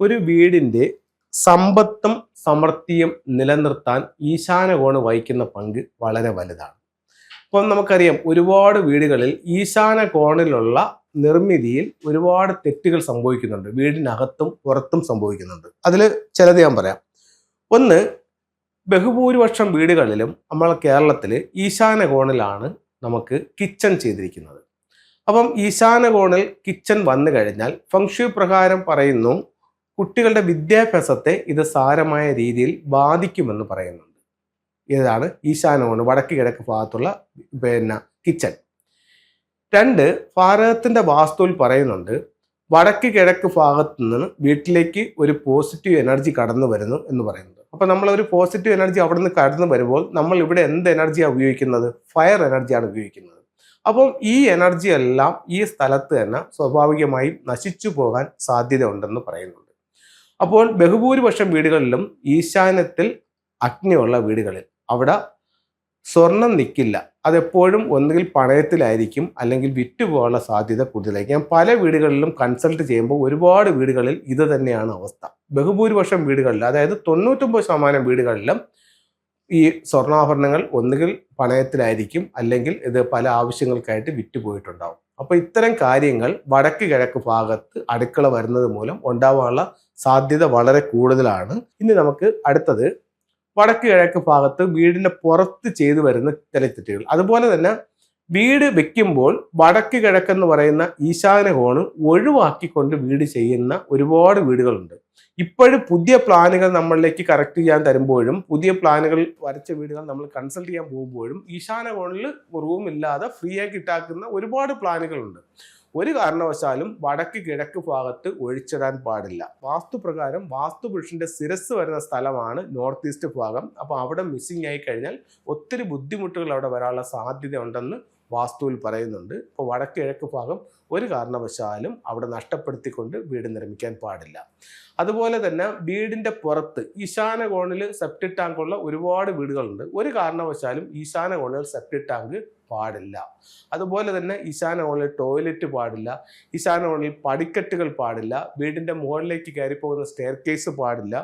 ഒരു വീടിൻ്റെ സമ്പത്തും സമൃദ്ധിയും നിലനിർത്താൻ ഈശാനകോണ് വഹിക്കുന്ന പങ്ക് വളരെ വലുതാണ്. അപ്പം നമുക്കറിയാം ഒരുപാട് വീടുകളിൽ ഈശാന കോണിലുള്ള നിർമ്മിതിയിൽ ഒരുപാട് തെറ്റുകൾ സംഭവിക്കുന്നുണ്ട്. വീടിനകത്തും പുറത്തും സംഭവിക്കുന്നുണ്ട്. അതിൽ ചിലത് ഞാൻ പറയാം. ഒന്ന്, ബഹുഭൂരിപക്ഷം വീടുകളിലും നമ്മളെ കേരളത്തിൽ ഈശാന കോണിലാണ് നമുക്ക് കിച്ചൺ ചെയ്തിരിക്കുന്നത്. അപ്പം ഈശാന കോണിൽ കിച്ചൺ വന്നു കഴിഞ്ഞാൽ ഫംഗ്ഷു പ്രകാരം പറയുന്നു കുട്ടികളുടെ വിദ്യാഭ്യാസത്തെ ഇത് സാരമായ രീതിയിൽ ബാധിക്കുമെന്ന് പറയുന്നുണ്ട്. ഇതാണ് ഈശാനകോണ് വടക്ക് കിഴക്ക് ഭാഗത്തുള്ള കിച്ചൺ. രണ്ട്, ഭാരതത്തിന്റെ വാസ്തുവിൽ പറയുന്നുണ്ട് വടക്ക് കിഴക്ക് ഭാഗത്തു നിന്ന് വീട്ടിലേക്ക് ഒരു പോസിറ്റീവ് എനർജി കടന്നു വരുന്നു എന്ന് പറയുന്നത്. അപ്പൊ നമ്മൾ ഒരു പോസിറ്റീവ് എനർജി അവിടെ നിന്ന് കടന്നു വരുമ്പോൾ നമ്മൾ ഇവിടെ എന്ത് എനർജിയാണ് ഉപയോഗിക്കുന്നത്? ഫയർ എനർജിയാണ് ഉപയോഗിക്കുന്നത്. അപ്പം ഈ എനർജി എല്ലാം ഈ സ്ഥലത്ത് തന്നെ സ്വാഭാവികമായും നശിച്ചു പോകാൻ സാധ്യത ഉണ്ടെന്ന് പറയുന്നുണ്ട്. അപ്പോൾ ബഹുഭൂരിപക്ഷം വീടുകളിലും ഈശാന്യത്തിൽ അഗ്നിയുള്ള വീടുകളിൽ അവിടെ സ്വർണം നിൽക്കില്ല. അതെപ്പോഴും ഒന്നുകിൽ പണയത്തിലായിരിക്കും, അല്ലെങ്കിൽ വിറ്റുപോകാനുള്ള സാധ്യത കൂടുതലായിരിക്കും. ഞാൻ പല വീടുകളിലും കൺസൾട്ട് ചെയ്യുമ്പോൾ ഒരുപാട് വീടുകളിൽ ഇത് തന്നെയാണ് അവസ്ഥ. ബഹുഭൂരിപക്ഷം വീടുകളിൽ, അതായത് 99% വീടുകളിലും ഈ സ്വർണ്ണാഭരണങ്ങൾ ഒന്നുകിൽ പണയത്തിലായിരിക്കും, അല്ലെങ്കിൽ ഇത് പല ആവശ്യങ്ങൾക്കായിട്ട് വിറ്റുപോയിട്ടുണ്ടാവും. അപ്പോൾ ഇത്തരം കാര്യങ്ങൾ വടക്ക് കിഴക്ക് ഭാഗത്ത് അടുക്കള വരുന്നത് മൂലം ഉണ്ടാവാനുള്ള സാധ്യത വളരെ കൂടുതലാണ്. ഇനി നമുക്ക് അടുത്തത് വടക്ക് കിഴക്ക് ഭാഗത്ത് വീടിന്റെ പുറത്ത് ചെയ്തു വരുന്ന ചില തെറ്റുകൾ. അതുപോലെ തന്നെ വീട് വെക്കുമ്പോൾ വടക്ക് കിഴക്കെന്ന് പറയുന്ന ഈശാന കോണ് ഒഴിവാക്കിക്കൊണ്ട് വീട് ചെയ്യുന്ന ഒരുപാട് വീടുകളുണ്ട്. ഇപ്പോഴും പുതിയ പ്ലാനുകൾ നമ്മളിലേക്ക് കറക്റ്റ് ചെയ്യാൻ തരുമ്പോഴും, പുതിയ പ്ലാനുകൾ വരച്ച വീടുകൾ നമ്മൾ കൺസൾട്ട് ചെയ്യാൻ പോകുമ്പോഴും ഈശാന കോണിൽ റൂമില്ലാതെ ഫ്രീ ആക്കി ഇട്ടാക്കുന്ന ഒരുപാട് പ്ലാനുകളുണ്ട്. ഒരു കാരണവശാലും വടക്ക് കിഴക്ക് ഭാഗത്ത് ഒഴിച്ചിടാൻ പാടില്ല. വാസ്തുപ്രകാരം വാസ്തുപുരുഷന്റെ ശിരസ് വരുന്ന സ്ഥലമാണ് നോർത്ത് ഈസ്റ്റ് ഭാഗം. അപ്പോൾ അവിടെ മിസ്സിംഗ് ആയി കഴിഞ്ഞാൽ ഒത്തിരി ബുദ്ധിമുട്ടുകൾ അവിടെ വരാനുള്ള സാധ്യത ഉണ്ടെന്ന് വാസ്തുവിൽ പറയുന്നുണ്ട്. അപ്പോൾ വടക്ക് കിഴക്ക് ഭാഗം ഒരു കാരണവശാലും അവിടെ നഷ്ടപ്പെടുത്തിക്കൊണ്ട് വീട് നിർമ്മിക്കാൻ പാടില്ല. അതുപോലെ തന്നെ വീടിന്റെ പുറത്ത് ഈശാന കോണിൽ സെപ്റ്റിക് ടാങ്കുള്ള ഒരുപാട് വീടുകളുണ്ട്. ഒരു കാരണവശാലും ഈശാന കോണിൽ സെപ്റ്റിക് ടാങ്ക് പാടില്ല. അതുപോലെ തന്നെ ഈശാന കോണിൽ ടോയ്ലറ്റ് പാടില്ല. ഈശാന കോണിൽ പടിക്കെട്ടുകൾ പാടില്ല. വീടിന്റെ മുകളിലേക്ക് കയറി പോകുന്ന സ്റ്റെയർ കേസ് പാടില്ല.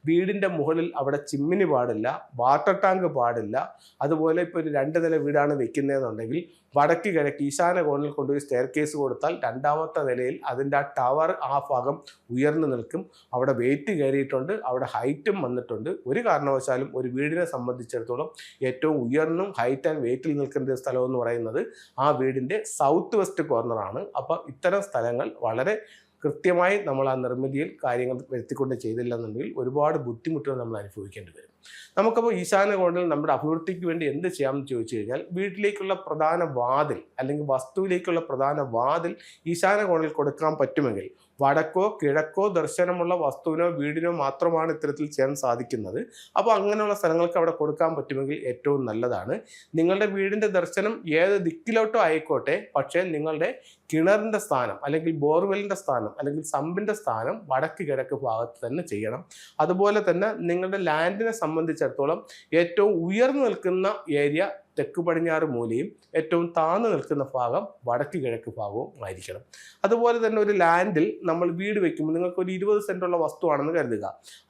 വീടിന്റെ മുകളിൽ അവിടെ ചിമ്മിനി പാടില്ല. വാട്ടർ ടാങ്ക് പാടില്ല. അതുപോലെ ഇപ്പോൾ ഒരു 2 നില വീടാണ് വെക്കുന്നതെന്നുണ്ടെങ്കിൽ വടക്ക് കിഴക്ക് ഈശാന കോണിൽ കൊണ്ടുപോയി സ്റ്റെയർ കേസ് കൊടുത്താൽ 2ാമത്തെ നിലയിൽ അതിൻ്റെ ആ ടവർ ആ ഭാഗം ഉയർന്നു നിൽക്കും. അവിടെ വെയിറ്റ് കയറിയിട്ടുണ്ട്, അവിടെ ഹൈറ്റും വന്നിട്ടുണ്ട്. ഒരു കാരണവശാലും ഒരു വീടിനെ സംബന്ധിച്ചിടത്തോളം ഏറ്റവും ഉയർന്നും ഹൈറ്റ് ആൻഡ് വെയിറ്റിൽ നിൽക്കുന്ന സ്ഥലം എന്ന് പറയുന്നത് ആ വീടിൻ്റെ സൗത്ത് വെസ്റ്റ് കോർണറാണ്. അപ്പോൾ ഇത്തരം സ്ഥലങ്ങൾ വളരെ കൃത്യമായി നമ്മൾ ആ നിർമ്മിതിയിൽ കാര്യങ്ങൾ വരുത്തിക്കൊണ്ട് ചെയ്തില്ലെന്നുണ്ടെങ്കിൽ ഒരുപാട് ബുദ്ധിമുട്ടുകൾ നമ്മൾ അനുഭവിക്കേണ്ടി വരും. നമുക്കപ്പോൾ ഈശാന കോണിൽ നമ്മുടെ അഭിവൃദ്ധിക്ക് വേണ്ടി എന്ത് ചെയ്യാമെന്ന് ചോദിച്ചു കഴിഞ്ഞാൽ, വീട്ടിലേക്കുള്ള പ്രധാന വാതിൽ അല്ലെങ്കിൽ വസ്തുവിലേക്കുള്ള പ്രധാന വാതിൽ ഈശാന കോണിൽ കൊടുക്കാൻ പറ്റുമെങ്കിൽ വടക്കോ കിഴക്കോ ദർശനമുള്ള വസ്തുവിനോ വീടിനോ മാത്രമാണ് ഇത്തരത്തിൽ ചെയ്യാൻ സാധിക്കുന്നത്. അപ്പോൾ അങ്ങനെയുള്ള സ്ഥലങ്ങൾക്ക് അവിടെ കൊടുക്കാൻ പറ്റുമെങ്കിൽ ഏറ്റവും നല്ലതാണ്. നിങ്ങളുടെ വീടിൻ്റെ ദർശനം ഏത് ദിക്കിലോട്ടോ ആയിക്കോട്ടെ, പക്ഷേ നിങ്ങളുടെ കിണറിൻ്റെ സ്ഥാനം അല്ലെങ്കിൽ ബോർവെല്ലിൻ്റെ സ്ഥാനം അല്ലെങ്കിൽ സമ്പിൻ്റെ സ്ഥാനം വടക്ക് കിഴക്ക് ഭാഗത്ത് തന്നെ ചെയ്യണം. അതുപോലെ തന്നെ നിങ്ങളുടെ ലാൻഡിനെ സംബന്ധിച്ചിടത്തോളം ഏറ്റവും ഉയർന്നു നിൽക്കുന്ന ഏരിയ തെക്ക് പടിഞ്ഞാറ് മൂലയും ഏറ്റവും താഴ്ന്നു നിൽക്കുന്ന ഭാഗം വടക്ക് കിഴക്ക് ഭാഗവും ആയിരിക്കണം. അതുപോലെ തന്നെ ഒരു ലാൻഡിൽ നമ്മൾ വീട് വെക്കുമ്പോൾ നിങ്ങൾക്ക് ഒരു 20 സെൻറ്റുള്ള വസ്തുവാണെന്ന് കരുതുക.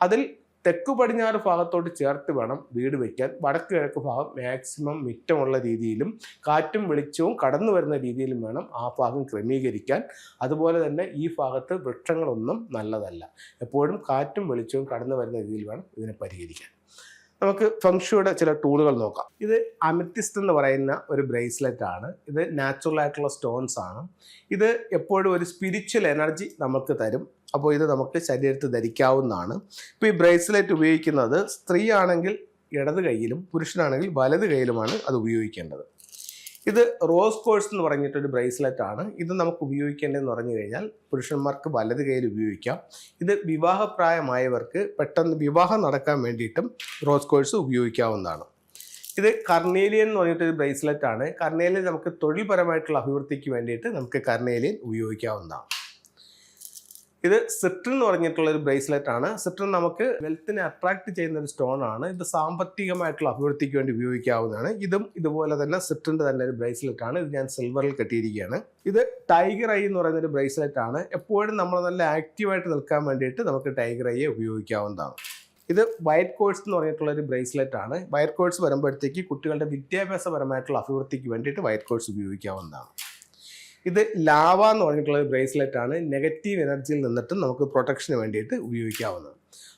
അതിൽ തെക്ക് പടിഞ്ഞാറ് ഭാഗത്തോട്ട് ചേർത്ത് വേണം വീട് വയ്ക്കാൻ. വടക്ക് കിഴക്ക് ഭാഗം മാക്സിമം മിറ്റമുള്ള രീതിയിലും കാറ്റും വെളിച്ചവും കടന്നു വരുന്ന രീതിയിലും വേണം ആ ഭാഗം ക്രമീകരിക്കാൻ. അതുപോലെ തന്നെ ഈ ഭാഗത്ത് വൃക്ഷങ്ങളൊന്നും നല്ലതല്ല. എപ്പോഴും കാറ്റും വെളിച്ചവും കടന്നു വരുന്ന രീതിയിൽ വേണം ഇതിനെ പരിഹരിക്കാൻ. നമുക്ക് ഫംഗ്ഷയുടെ ചില ടൂളുകൾ നോക്കാം. ഇത് അമിത്തിസ്റ്റ് എന്ന് പറയുന്ന ഒരു ബ്രേസ്ലെറ്റ് ആണ്. ഇത് നാച്ചുറൽ ആയിട്ടുള്ള സ്റ്റോൺസ് ആണ്. ഇത് എപ്പോഴും ഒരു സ്പിരിച്വൽ എനർജി നമുക്ക് തരും. അപ്പോൾ ഇത് നമുക്ക് ശരീരത്തിൽ ധരിക്കാവുന്നതാണ്. ഇപ്പോൾ ഈ ബ്രേസ്ലെറ്റ് ഉപയോഗിക്കുന്നത് സ്ത്രീ ആണെങ്കിൽ ഇടത് കൈയിലും പുരുഷനാണെങ്കിൽ വലത് കൈയിലുമാണ് അത് ഉപയോഗിക്കേണ്ടത്. ഇത് റോസ് കോഴ്സ് എന്ന് പറഞ്ഞിട്ടൊരു ബ്രേസ്ലെറ്റ് ആണ്. ഇത് നമുക്ക് ഉപയോഗിക്കേണ്ടതെന്ന് പറഞ്ഞു കഴിഞ്ഞാൽ പുരുഷന്മാർക്ക് വലത് കൈയിൽ ഉപയോഗിക്കാം. ഇത് വിവാഹപ്രായമായവർക്ക് പെട്ടെന്ന് വിവാഹം നടക്കാൻ വേണ്ടിയിട്ടും റോസ് കോഴ്സ് ഉപയോഗിക്കാവുന്നതാണ്. ഇത് കർണേലിയൻ എന്ന് പറഞ്ഞിട്ടൊരു ബ്രേസ്ലെറ്റ് ആണ്. കർണേലിയൻ നമുക്ക് തൊഴിൽപരമായിട്ടുള്ള അഭിവൃദ്ധിക്ക് വേണ്ടിയിട്ട് നമുക്ക് കർണേലിയൻ ഉപയോഗിക്കാവുന്നതാണ്. ഇത് സിട്രിൻ എന്ന് പറഞ്ഞിട്ടുള്ള ഒരു ബ്രേസ്ലെറ്റ് ആണ്. സിട്രിൻ നമുക്ക് വെൽത്തിനെ അട്രാക്ട് ചെയ്യുന്ന ഒരു സ്റ്റോൺ ആണ്. ഇത് സാമ്പത്തികമായിട്ടുള്ള അഭിവൃദ്ധിക്ക് വേണ്ടി ഉപയോഗിക്കാവുന്നതാണ്. ഇതും ഇതുപോലെ തന്നെ സിട്രിൻ്റെ തന്നെ ഒരു ബ്രേസ്ലെറ്റ് ആണ്. ഇത് ഞാൻ സിൽവറിൽ കെട്ടിയിരിക്കുകയാണ്. ഇത് ടൈഗർ ഐ എന്ന് പറയുന്ന ഒരു ബ്രേസ്ലെറ്റ് ആണ്. എപ്പോഴും നമ്മൾ നല്ല ആക്റ്റീവായിട്ട് നിൽക്കാൻ വേണ്ടിയിട്ട് നമുക്ക് ടൈഗർ ഐയെ ഉപയോഗിക്കാവുന്നതാണ്. ഇത് വയറ്റ് കോഴ്സ് എന്ന് പറഞ്ഞിട്ടുള്ള ഒരു ബ്രേസ്ലെറ്റ് ആണ്. വയറ്റ് കോഴ്സ് വരുമ്പോഴത്തേക്ക് കുട്ടികളുടെ വിദ്യാഭ്യാസപരമായിട്ടുള്ള അഭിവൃദ്ധിക്ക് വേണ്ടിയിട്ട് വയറ്റ് കോഴ്സ് ഉപയോഗിക്കാവുന്നതാണ്. ഇത് ലാവ എന്ന് പറഞ്ഞിട്ടുള്ള ഒരു ബ്രേസ്ലെറ്റ് ആണ്. നെഗറ്റീവ് എനർജിയിൽ നിന്നിട്ട് നമുക്ക് പ്രൊട്ടക്ഷന് വേണ്ടിയിട്ട് ഉപയോഗിക്കാവുന്നത്.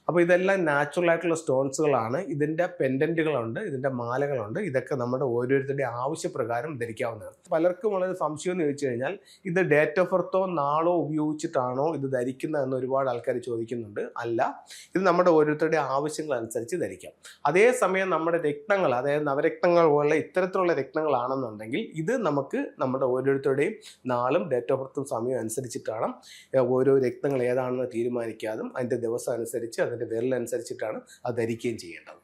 അപ്പോൾ ഇതെല്ലാം നാച്ചുറൽ ആയിട്ടുള്ള സ്റ്റോൺസുകളാണ്. ഇതിൻ്റെ പെൻഡൻറ്റുകളുണ്ട്, ഇതിൻ്റെ മാലകളുണ്ട്. ഇതൊക്കെ നമ്മുടെ ഓരോരുത്തരുടെ ആവശ്യപ്രകാരം ധരിക്കാവുന്നതാണ്. പലർക്കും വളരെ സംശയം എന്ന് ചോദിച്ചു കഴിഞ്ഞാൽ ഇത് ഡേറ്റ് ഓഫ് ബർത്തോ നാളോ ഉപയോഗിച്ചിട്ടാണോ ഇത് ധരിക്കുന്നതെന്ന് ഒരുപാട് ആൾക്കാർ ചോദിക്കുന്നുണ്ട്. അല്ല, ഇത് നമ്മുടെ ഓരോരുത്തരുടെ ആവശ്യങ്ങൾ അനുസരിച്ച് ധരിക്കാം. അതേസമയം നമ്മുടെ രത്നങ്ങൾ, അതായത് നവരത്നങ്ങൾ പോലുള്ള ഇത്തരത്തിലുള്ള രത്നങ്ങളാണെന്നുണ്ടെങ്കിൽ ഇത് നമുക്ക് നമ്മുടെ ഓരോരുത്തരുടെയും നാളും ഡേറ്റ് ഓഫ് ബർത്തും സമയം അനുസരിച്ചിട്ടാണ് ഓരോ രത്നങ്ങൾ ഏതാണെന്ന് തീരുമാനിക്കാതും അതിൻ്റെ ദിവസം അനുസരിച്ച് അതിൻ്റെ വിരലനുസരിച്ചിട്ടാണ് അത് ധരിക്കുകയും ചെയ്യേണ്ടത്.